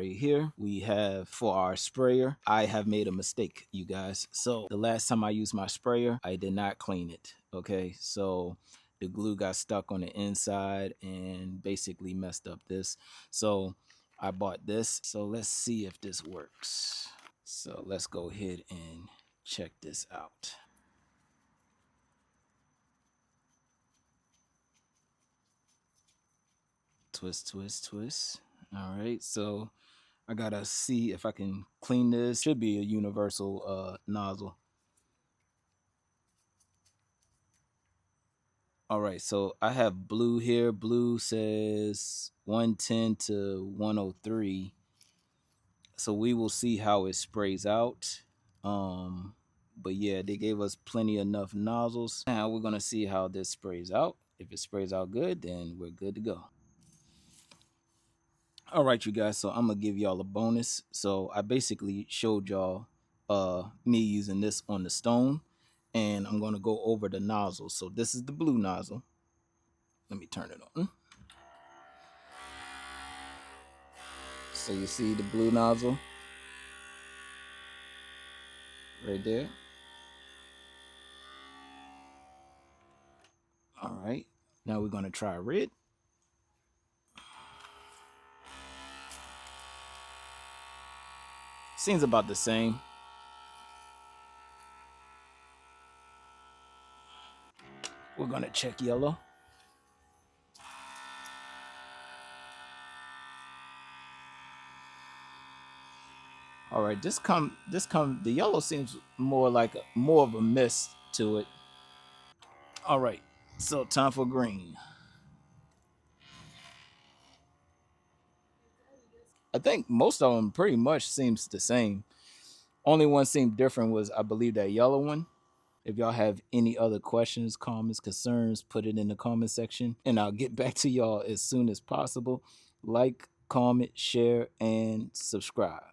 Right here we have for our sprayer. I have made a mistake, you guys. So the last time I used my sprayer, I did not clean it. Okay, so the glue got stuck on the inside and basically messed up this. So I bought this. So let's see if this works. So let's go ahead and check this out. Twist, twist, twist. All right, so I gotta see if I can clean this. Should be a universal nozzle. All right, so I have blue here. Blue says 110 to 103. So we will see how it sprays out. But yeah, they gave us plenty enough nozzles. Now we're gonna see how this sprays out. If it sprays out good, then we're good to go. All right, you guys, so I'm gonna give y'all a bonus. So I basically showed y'all me using this on the stone, and I'm gonna go over the nozzle. So this is the blue nozzle. Let me turn it on. So you see the blue nozzle right there. All right, now we're gonna try red. Seems about the same. We're gonna check yellow. All right, the yellow seems more like more of a mist to it. All right, so time for green. I think most of them pretty much seems the same. Only one seemed different was I believe that yellow one. If y'all have any other questions, comments, concerns, put it in the comment section and I'll get back to y'all as soon as possible. Like, comment, share, and subscribe.